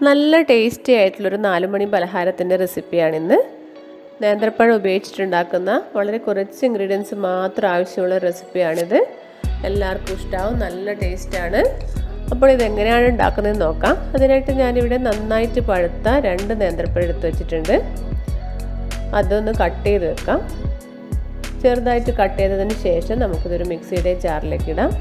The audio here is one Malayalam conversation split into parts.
നല്ല ടേസ്റ്റി ആയിട്ടുള്ളൊരു 4 മണി പലഹാരത്തിൻ്റെ റെസിപ്പിയാണിന്ന്. നേന്ത്രപ്പഴം ഉപയോഗിച്ചിട്ടുണ്ടാക്കുന്ന വളരെ കുറച്ച് ഇൻഗ്രീഡിയൻസ് മാത്രം ആവശ്യമുള്ള റെസിപ്പിയാണിത്. എല്ലാവർക്കും ഇഷ്ടമാവും, നല്ല ടേസ്റ്റാണ്. അപ്പോൾ ഇതെങ്ങനെയാണ് ഉണ്ടാക്കുന്നതെന്ന് നോക്കാം. അതിനായിട്ട് ഞാനിവിടെ നന്നായിട്ട് പഴുത്ത 2 നേന്ത്രപ്പഴം എടുത്ത് വെച്ചിട്ടുണ്ട്. അതൊന്ന് കട്ട് ചെയ്ത് വെക്കാം. ചെറുതായിട്ട് കട്ട് ചെയ്തതിന് ശേഷം നമുക്കിതൊരു മിക്സിയുടെ ജാറിലേക്ക് ഇടാം.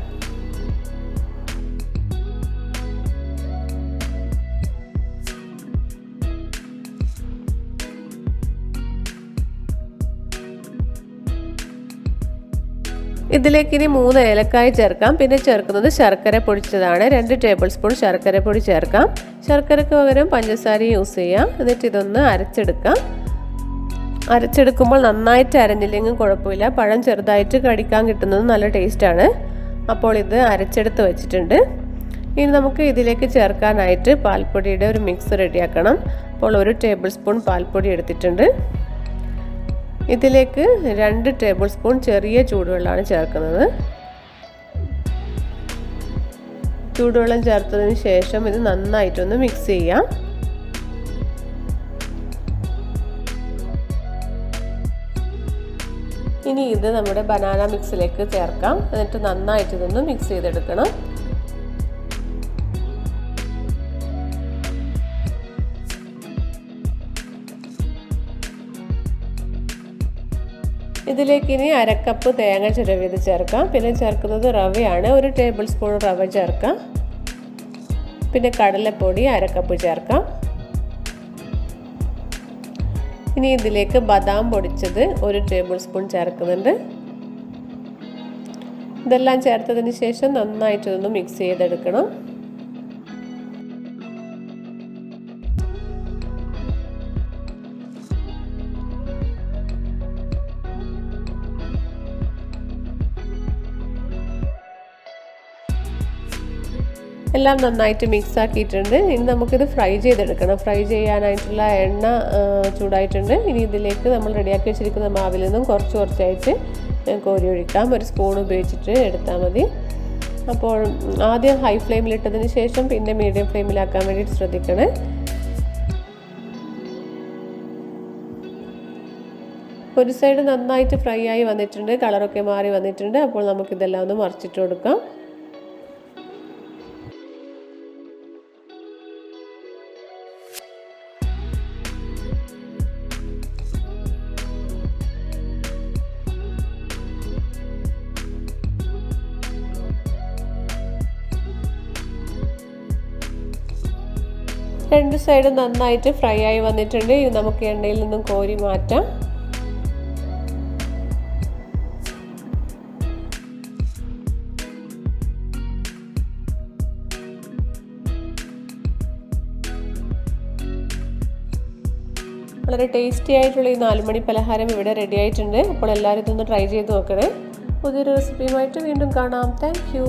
ഇതിലേക്ക് ഇനി 3 ഏലക്കായ ചേർക്കാം. പിന്നെ ചേർക്കുന്നത് ശർക്കര പൊടിച്ചതാണ്. 2 ടേബിൾ സ്പൂൺ ശർക്കര പൊടി ചേർക്കാം. ശർക്കരയ്ക്ക് പകരം പഞ്ചസാര യൂസ് ചെയ്യാം. എന്നിട്ട് ഇതൊന്ന് അരച്ചെടുക്കാം. അരച്ചെടുക്കുമ്പോൾ നന്നായിട്ട് അരഞ്ഞില്ലെങ്കിൽ കുഴപ്പമില്ല. പഴം ചെറുതായിട്ട് കടിക്കാൻ കിട്ടുന്നത് നല്ല ടേസ്റ്റാണ്. അപ്പോൾ ഇത് അരച്ചെടുത്ത് വെച്ചിട്ടുണ്ട്. ഇനി നമുക്ക് ഇതിലേക്ക് ചേർക്കാനായിട്ട് പാൽപ്പൊടിയുടെ ഒരു മിക്സ് റെഡിയാക്കണം. അപ്പോൾ 1 ടേബിൾ സ്പൂൺ പാൽപ്പൊടി എടുത്തിട്ടുണ്ട്. ഇതിലേക്ക് 2 ടേബിൾ സ്പൂൺ ചെറിയ ചൂടുവെള്ളമാണ് ചേർക്കുന്നത്. ചൂടുവെള്ളം ചേർത്തതിന് ശേഷം ഇത് നന്നായിട്ടൊന്ന് മിക്സ് ചെയ്യാം. ഇനി ഇത് നമ്മുടെ ബനാന മിക്സിലേക്ക് ചേർക്കാം. എന്നിട്ട് നന്നായിട്ട് ഇതൊന്ന് മിക്സ് ചെയ്തെടുക്കണം. ഇതിലേക്ക് ഇനി 1/2 കപ്പ് തേങ്ങ ചിരവിയത് ചേർക്കാം. പിന്നെ ചേർക്കുന്നത് റവയാണ്. 1 ടേബിൾ സ്പൂൺ റവ ചേർക്കാം. പിന്നെ കടലപ്പൊടി 1/2 കപ്പ് ചേർക്കാം. ഇനി ഇതിലേക്ക് ബദാം പൊടിച്ചത് 1 ടേബിൾ സ്പൂൺ ചേർക്കുന്നുണ്ട്. ഇതെല്ലാം ചേർത്തതിന് ശേഷം നന്നായിട്ടൊന്ന് മിക്സ് ചെയ്തെടുക്കണം. എല്ലാം നന്നായിട്ട് മിക്സ് ആക്കിയിട്ടുണ്ട്. ഇനി നമുക്കിത് ഫ്രൈ ചെയ്തെടുക്കണം. ഫ്രൈ ചെയ്യാനായിട്ടുള്ള എണ്ണ ചൂടായിട്ടുണ്ട്. ഇനി ഇതിലേക്ക് നമ്മൾ റെഡിയാക്കി വെച്ചിരിക്കുന്ന മാവിൽ നിന്നും കുറച്ചായിട്ട് കോരി ഒഴിക്കാം. 1 സ്പൂൺ ഉപയോഗിച്ചിട്ട് എടുത്താൽ മതി. അപ്പോൾ ആദ്യം ഹൈ ഫ്ലെയിമിലിട്ടതിന് ശേഷം പിന്നെ മീഡിയം ഫ്ലെയിമിലാക്കാൻ വേണ്ടിയിട്ട് ശ്രദ്ധിക്കണേ. ഒരു സൈഡ് നന്നായിട്ട് ഫ്രൈ ആയി വന്നിട്ടുണ്ട്, കളറൊക്കെ മാറി വന്നിട്ടുണ്ട്. അപ്പോൾ നമുക്കിതെല്ലാം ഒന്ന് മറിച്ചിട്ട് കൊടുക്കാം. രണ്ട് സൈഡും നന്നായിട്ട് ഫ്രൈ ആയി വന്നിട്ടുണ്ട്. ഇത് നമുക്ക് എണ്ണയിൽ നിന്നും കോരി മാറ്റാം. വളരെ ടേസ്റ്റി ആയിട്ടുള്ള ഈ 4 മണി പലഹാരം ഇവിടെ റെഡി ആയിട്ടുണ്ട്. അപ്പോൾ എല്ലാവരും ഇതൊന്ന് ട്രൈ ചെയ്ത് നോക്കണേ. പുതിയൊരു റെസിപ്പിയുമായിട്ട് വീണ്ടും കാണാം. Thank you.